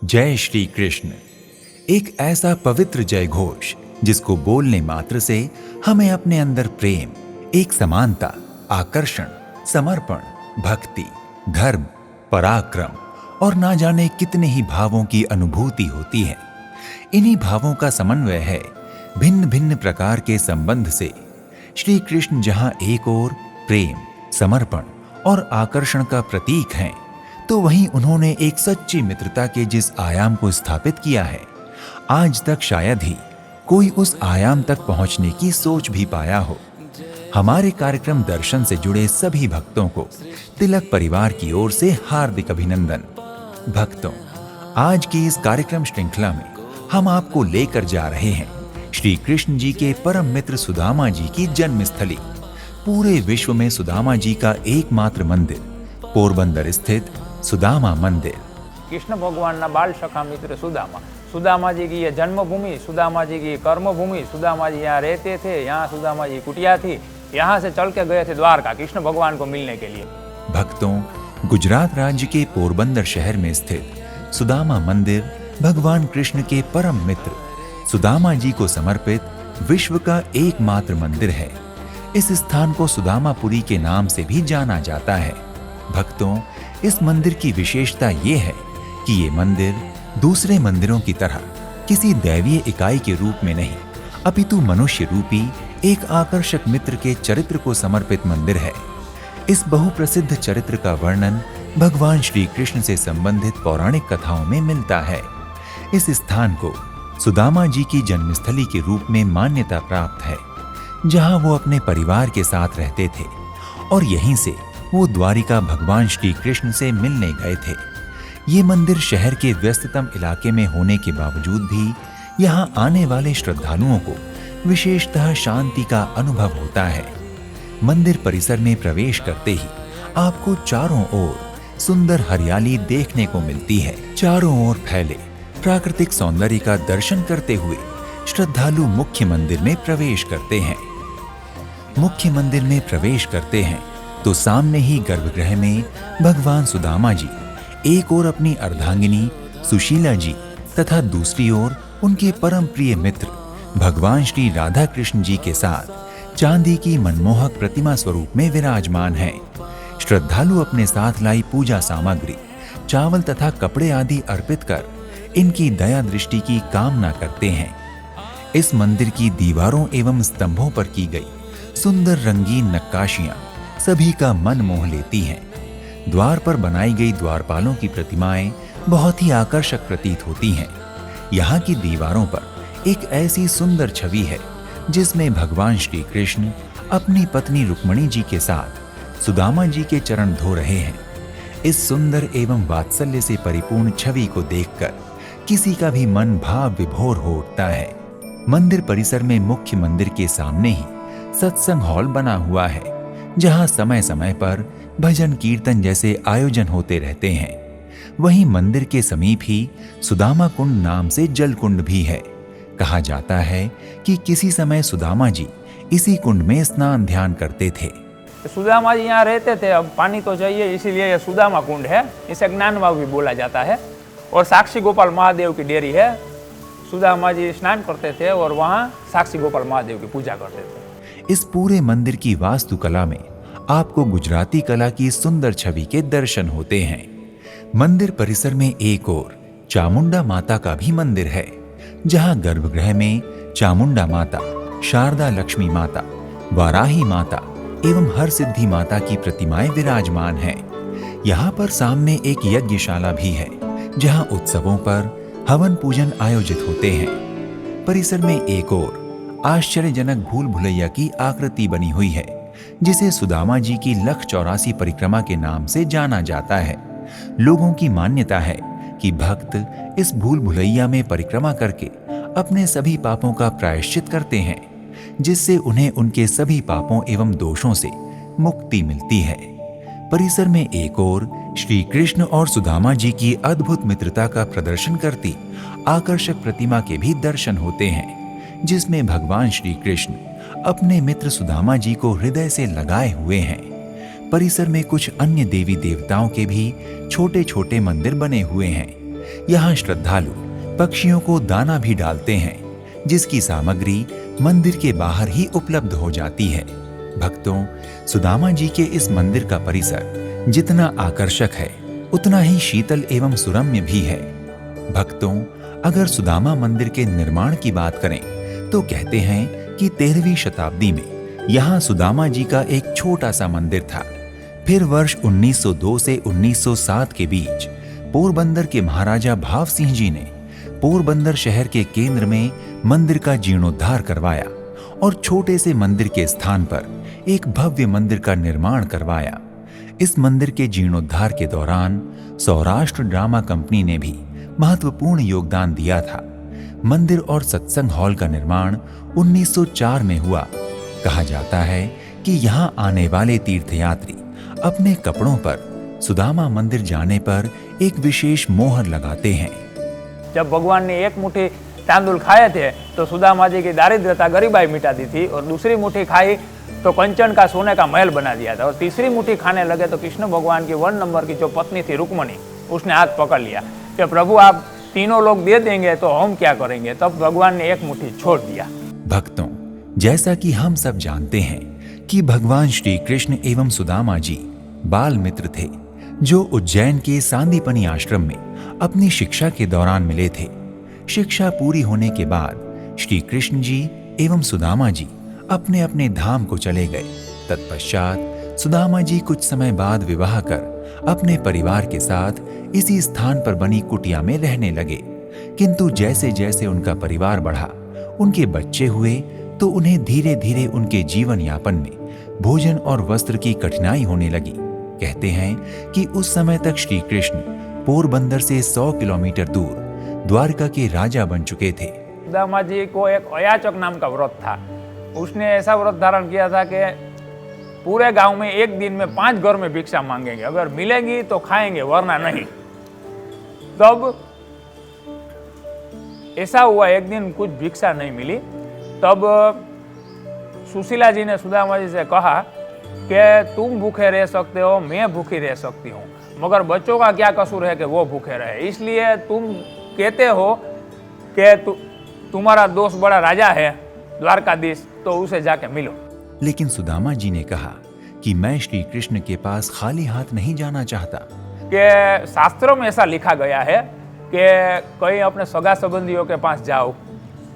जय श्री कृष्ण एक ऐसा पवित्र जय घोष जिसको बोलने मात्र से हमें अपने अंदर प्रेम, एक समानता, आकर्षण, समर्पण, भक्ति, धर्म, पराक्रम और ना जाने कितने ही भावों की अनुभूति होती है। इन्हीं भावों का समन्वय है भिन्न भिन्न प्रकार के संबंध से। श्री कृष्ण जहां एक ओर प्रेम, समर्पण और आकर्षण का प्रतीक हैं, तो वहीं उन्होंने एक सच्ची मित्रता के जिस आयाम को स्थापित किया है, आज तक शायद ही कोई उस आयाम तक पहुंचने की सोच भी पाया हो। हमारे कार्यक्रम दर्शन से जुड़े सभी भक्तों को तिलक परिवार की ओर से हार्दिक अभिनंदन। भक्तों, आज की इस कार्यक्रम श्रृंखला में हम आपको लेकर जा रहे हैं श्री कृष्ण जी के परम मित्र सुदामा जी की जन्मस्थली। पूरे विश्व में सुदामा जी का एकमात्र मंदिर पोरबंदर स्थित सुदामा मंदिर। कृष्ण भगवान ना बाल सखा मित्र सुदामा, सुदामा जी की ये जन्मभूमि, सुदामा जी की कर्मभूमि, सुदामा जी यहाँ रहते थे, यहाँ सुदामा जी कुटिया थी, यहाँ से चल के गए थे द्वारका कृष्ण भगवान को मिलने के लिए। भक्तों, गुजरात राज्य के पोरबंदर शहर में स्थित सुदामा मंदिर भगवान कृष्ण के परम मित्र सुदामा जी को समर्पित विश्व का एकमात्र मंदिर है। इस स्थान को सुदामापुरी के नाम से भी जाना जाता है। भक्तों, इस मंदिर की विशेषता ये है कि ये मंदिर दूसरे मंदिरों की तरह किसी दैवीय इकाई के रूप में नहीं, अपितु मनुष्य रूपी एक आकर्षक मित्र के चरित्र को समर्पित मंदिर है। इस बहुप्रसिद्ध चरित्र का वर्णन भगवान श्री कृष्ण से संबंधित पौराणिक कथाओं में मिलता है। इस स्थान को सुदामा जी की जन्मस्थली के रूप में मान्यता प्राप्त है, जहां वो अपने परिवार के साथ रहते थे और यहीं से वो द्वारिका भगवान श्री कृष्ण से मिलने गए थे। ये मंदिर शहर के व्यस्ततम इलाके में होने के बावजूद भी यहाँ आने वाले श्रद्धालुओं को विशेषतः शांति का अनुभव होता है। मंदिर परिसर में प्रवेश करते ही आपको चारों ओर सुंदर हरियाली देखने को मिलती है। चारों ओर फैले प्राकृतिक सौंदर्य का दर्शन करते हुए श्रद्धालु मुख्य मंदिर में प्रवेश करते हैं। मुख्य मंदिर में प्रवेश करते हैं तो सामने ही गर्भगृह में भगवान सुदामा जी एक ओर अपनी अर्धांगिनी सुशीला जी तथा दूसरी ओर उनके परम प्रिय मित्र भगवान श्री राधा कृष्ण जी के साथ चांदी की मनमोहक प्रतिमा स्वरूप में विराजमान हैं। श्रद्धालु अपने साथ लाई पूजा सामग्री, चावल तथा कपड़े आदि अर्पित कर इनकी दया दृष्टि की कामना करते हैं। इस मंदिर की दीवारों एवं स्तंभों पर की गई सुंदर रंगीन नक्काशियां सभी का मन मोह लेती हैं। द्वार पर बनाई गई द्वारपालों की प्रतिमाएं बहुत ही आकर्षक प्रतीत होती हैं। यहाँ की दीवारों पर एक ऐसी सुंदर छवि है जिसमें भगवान श्री कृष्ण अपनी पत्नी रुक्मणी जी के साथ सुदामा जी के चरण धो रहे हैं। इस सुंदर एवं वात्सल्य से परिपूर्ण छवि को देखकर किसी का भी मन भाव विभोर हो उठता है। मंदिर परिसर में मुख्य मंदिर के सामने ही सत्संग हॉल बना हुआ है, जहां समय समय पर भजन कीर्तन जैसे आयोजन होते रहते हैं। वहीं मंदिर के समीप ही सुदामा कुंड नाम से जल कुंड भी है। कहा जाता है कि किसी समय सुदामा जी इसी कुंड में स्नान ध्यान करते थे। सुदामा जी यहाँ रहते थे, अब पानी तो चाहिए, इसीलिए यह सुदामा कुंड है। इसे ज्ञानबाग भी बोला जाता है। और साक्षी गोपाल महादेव की डेरी है। सुदामा जी स्नान करते थे और वहाँ साक्षी गोपाल महादेव की पूजा करते थे। इस पूरे मंदिर की वास्तुकला में आपको गुजराती कला की सुंदर छवि के दर्शन होते हैं। मंदिर परिसर में एक ओर चामुंडा माता का भी मंदिर है, जहां गर्भगृह में चामुंडा माता, शारदा लक्ष्मी माता, वाराही माता एवं हरसिद्धि माता की प्रतिमाएं विराजमान हैं। यहाँ पर सामने एक यज्ञशाला भी है, जहां उत्सवों पर हवन पूजन आयोजित होते हैं। परिसर में एक ओर आश्चर्यजनक भूल भुलैया की आकृति बनी हुई है, जिसे सुदामा जी की लख 84 परिक्रमा के नाम से जाना जाता है। लोगों की मान्यता है कि भक्त इस भूल भुलैया में परिक्रमा करके अपने सभी पापों का प्रायश्चित करते हैं, जिससे उन्हें उनके सभी पापों एवं दोषों से मुक्ति मिलती है। परिसर में एक ओर श्री कृष्ण और सुदामा जी की अद्भुत मित्रता का प्रदर्शन करती आकर्षक प्रतिमा के भी दर्शन होते हैं, जिसमें भगवान श्री कृष्ण अपने मित्र सुदामा जी को हृदय से लगाए हुए हैं। परिसर में कुछ अन्य देवी देवताओं के भी छोटे छोटे मंदिर बने हुए हैं, यहाँ श्रद्धालु पक्षियों को दाना भी डालते हैं, जिसकी सामग्री मंदिर के बाहर ही उपलब्ध हो जाती है। भक्तों, सुदामा जी के इस मंदिर का परिसर जितना आकर्षक है, उतना ही शीतल एवं सुरम्य भी है। भक्तों, अगर सुदामा मंदिर के निर्माण की बात करें तो कहते हैं कि 13वीं शताब्दी में यहाँ सुदामा जी का एक छोटा सा मंदिर था। फिर वर्ष 1902 से 1907 के बीच पोरबंदर के महाराजा भाव सिंह जी ने पोरबंदर शहर के केंद्र में मंदिर का जीर्णोद्धार करवाया और छोटे से मंदिर के स्थान पर एक भव्य मंदिर का निर्माण करवाया। इस मंदिर के जीर्णोद्धार के दौरान सौराष्ट्र ड्रामा कंपनी ने भी महत्वपूर्ण योगदान दिया था। मंदिर और सत्संग हॉल का निर्माण 1904 में हुआ। कहा जाता है कि यहाँ आने वाले तीर्थयात्री अपने कपड़ों पर सुदामा मंदिर जाने पर एक विशेष मोहर लगाते हैं। जब भगवान ने एक मुट्ठी तांदुल खाए थे तो सुदामा जी की दारिद्रता गरीबाई मिटा दी थी, और दूसरी मुट्ठी खाई तो कंचन का सोने का महल बना दिया था, और तीसरी मुट्ठी खाने लगे तो कृष्ण भगवान की 1 नंबर की जो पत्नी थी रुक्मणी, उसने हाथ पकड़ लिया कि प्रभु आप तीनों लोग दे देंगे तो हम क्या करेंगे। तब भगवान ने एक मुट्ठी छोड़ दिया। भक्तों, जैसा कि हम सब जानते हैं कि भगवान श्री कृष्ण एवं सुदामा जी बाल मित्र थे, जो उज्जैन के सांदीपनी आश्रम में अपनी शिक्षा के दौरान मिले थे। शिक्षा पूरी होने के बाद श्री कृष्ण जी एवं सुदामा जी अपने अपने धाम को चले गए। तत्पश्चात सुदामा जी कुछ समय बाद विवाह कर अपने परिवार के साथ इसी स्थान पर बनी कुटिया में रहने लगे। किंतु जैसे जैसे उनका परिवार बढ़ा, उनके बच्चे हुए, तो उन्हें धीरे धीरे उनके जीवन यापन में भोजन और वस्त्र की कठिनाई होने लगी। कहते हैं कि उस समय तक श्री कृष्ण पोरबंदर से 100 किलोमीटर दूर द्वारका के राजा बन चुके थे। सुदामा जी को एक अयाचक नाम का व्रत था। उसने ऐसा व्रत धारण किया था कि पूरे गांव में एक दिन में 5 घर में भिक्षा मांगेंगे, अगर मिलेगी तो खाएंगे वरना नहीं। तब ऐसा हुआ, एक दिन कुछ भिक्षा नहीं मिली। तब सुशीला जी ने सुदामा जी से कहा कि तुम भूखे रह सकते हो, मैं भूखी रह सकती हूँ, मगर बच्चों का क्या कसूर है कि वो भूखे रहे। इसलिए तुम कहते हो कि तुम्हारा दोस्त बड़ा राजा है द्वारकाधीश, तो उसे जाके मिलो। लेकिन सुदामा जी ने कहा कि मैं श्री कृष्ण के पास खाली हाथ नहीं जाना चाहता। कि शास्त्रों में ऐसा लिखा गया है कि कहीं अपने सगा संबंधियों के पास जाओ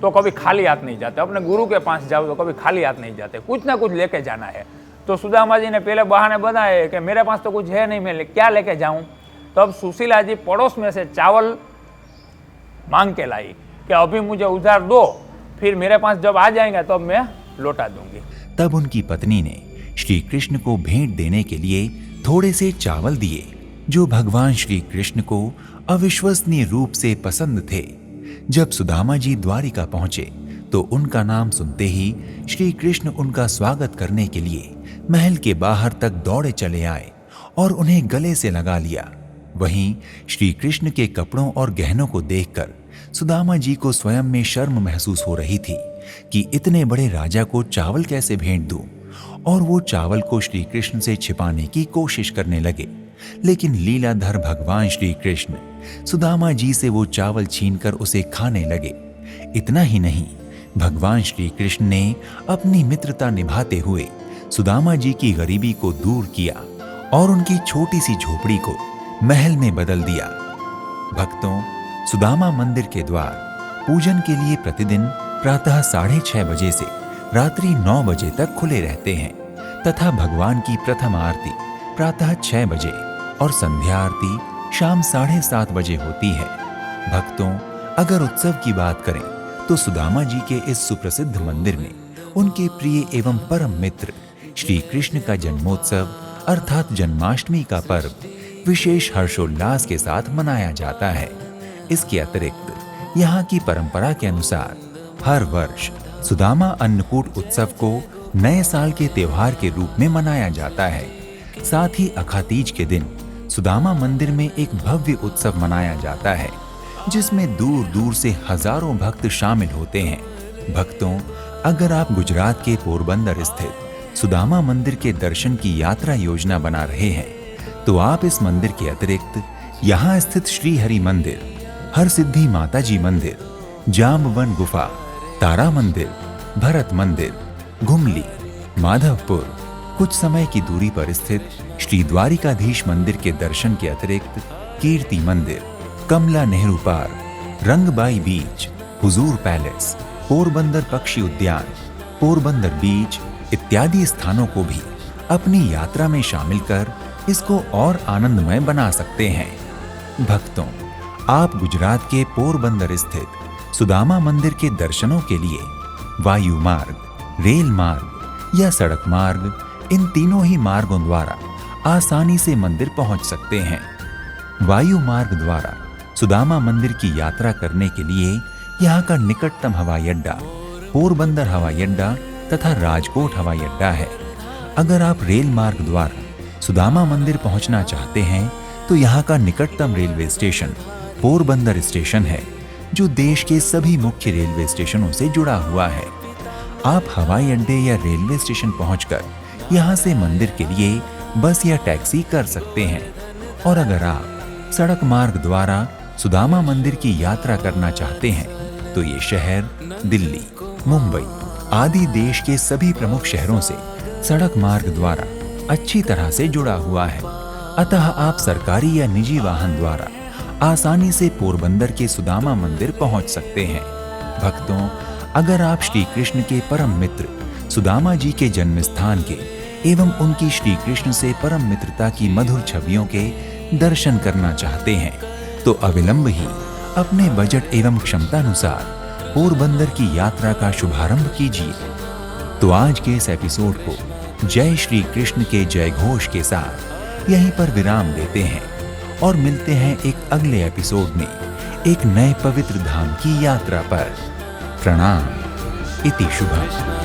तो कभी खाली हाथ नहीं जाते, अपने गुरु के पास जाओ तो कभी खाली हाथ नहीं जाते, कुछ ना कुछ लेके जाना है। तो सुदामा जी ने पहले बहाने बनाए कि मेरे पास तो कुछ है नहीं, मैं क्या लेके जाऊं। तब सुशीला जी पड़ोस में से चावल मांग के लाई कि अभी मुझे उधार दो, फिर मेरे पास जब आ जाएंगे तब मैं लौटा दूंगी। तब उनकी पत्नी ने श्री कृष्ण को भेंट देने के लिए थोड़े से चावल दिए, जो भगवान श्री कृष्ण को अविश्वसनीय रूप से पसंद थे। जब सुदामा जी द्वारिका पहुंचे तो उनका नाम सुनते ही श्री कृष्ण उनका स्वागत करने के लिए महल के बाहर तक दौड़े चले आए और उन्हें गले से लगा लिया। वहीं श्री कृष्ण के कपड़ों और गहनों को देखकर सुदामा जी को स्वयं में शर्म महसूस हो रही थी कि इतने बड़े राजा को चावल कैसे भेंट दूं, और वो चावल को श्री कृष्ण से छिपाने की कोशिश करने लगे। लेकिन लीलाधर भगवान श्री कृष्ण सुदामा जी से वो चावल छीनकर उसे खाने लगे। इतना ही नहीं, भगवान श्री कृष्ण ने अपनी मित्रता निभाते हुए सुदामा जी की गरीबी को दूर किया और उनकी छोटी सी झोपड़ी को महल में बदल दिया। भक्तों, सुदामा मंदिर के द्वार पूजन के लिए प्रतिदिन प्रातः 6:30 बजे से रात्रि 9 बजे तक खुले रहते हैं तथा भगवान की प्रथम आरती प्रातः 6 बजे और संध्या आरती शाम 7:30 बजे होती है। भक्तों, अगर उत्सव की बात करें तो सुदामा जी के इस सुप्रसिद्ध मंदिर में उनके प्रिय एवं परम मित्र श्री कृष्ण का जन्मोत्सव अर्थात जन्माष्टमी का पर्व विशेष हर्षोल्लास के साथ मनाया जाता है। इसके अतिरिक्त यहाँ की परंपरा के अनुसार हर वर्ष सुदामा अन्नकूट उत्सव को नए साल के त्योहार के रूप में मनाया जाता है। साथ ही अखातीज के दिन सुदामा मंदिर में एक भव्य उत्सव मनाया जाता है, जिसमें दूर दूर से हजारों भक्त शामिल होते हैं। भक्तों, अगर आप गुजरात के पोरबंदर स्थित सुदामा मंदिर के दर्शन की यात्रा योजना बना रहे हैं तो आप इस मंदिर के अतिरिक्त यहाँ स्थित श्री हरि मंदिर हरसिद्धि माताजी मंदिर, जामवन गुफा, तारा मंदिर, भरत मंदिर, घुमली, माधवपुर, कुछ समय की दूरी पर स्थित श्री द्वारिकाधीश मंदिर के दर्शन के अतिरिक्त कीर्ति मंदिर, कमला नेहरू पार्क, रंगबाई बीच, हुजूर पैलेस, पोरबंदर पक्षी उद्यान, पोरबंदर बीच इत्यादि स्थानों को भी अपनी यात्रा में शामिल कर इसको और आनंदमय बना सकते हैं। भक्तों, आप गुजरात के पोरबंदर स्थित सुदामा मंदिर के दर्शनों के लिए वायु मार्ग, रेल मार्ग या सड़क मार्ग, इन तीनों ही मार्गों द्वारा आसानी से मंदिर पहुंच सकते हैं। वायु मार्ग द्वारा सुदामा मंदिर की यात्रा करने के लिए यहाँ का निकटतम हवाई अड्डा पोरबंदर हवाई अड्डा तथा राजकोट हवाई अड्डा है। अगर आप रेल मार्ग द्वारा सुदामा मंदिर पहुंचना चाहते हैं तो यहाँ का निकटतम रेलवे स्टेशन पोरबंदर स्टेशन है, जो देश के सभी मुख्य रेलवे स्टेशनों से जुड़ा हुआ है। आप हवाई अड्डे या रेलवे स्टेशन पहुंचकर यहाँ से मंदिर के लिए बस या टैक्सी कर सकते हैं। और अगर आप सड़क मार्ग द्वारा सुदामा मंदिर की यात्रा करना चाहते हैं तो ये शहर दिल्ली, मुंबई आदि देश के सभी प्रमुख शहरों से सड़क मार्ग द्वारा अच्छी तरह से जुड़ा हुआ है। अतः आप सरकारी या निजी वाहन द्वारा आसानी से पोरबंदर के सुदामा मंदिर पहुंच सकते हैं। भक्तों, अगर आप श्री कृष्ण के परम मित्र सुदामा जी के जन्म स्थान के एवं उनकी श्री कृष्ण से परम मित्रता की मधुर छवियों के दर्शन करना चाहते हैं तो अविलंब ही अपने बजट एवं क्षमतानुसार पोरबंदर की यात्रा का शुभारंभ कीजिए। तो आज के इस एपिसोड को जय श्री कृष्ण के जय घोष के साथ यहीं पर विराम देते हैं और मिलते हैं एक अगले एपिसोड में एक नए पवित्र धाम की यात्रा पर। प्रणाम। इति शुभम।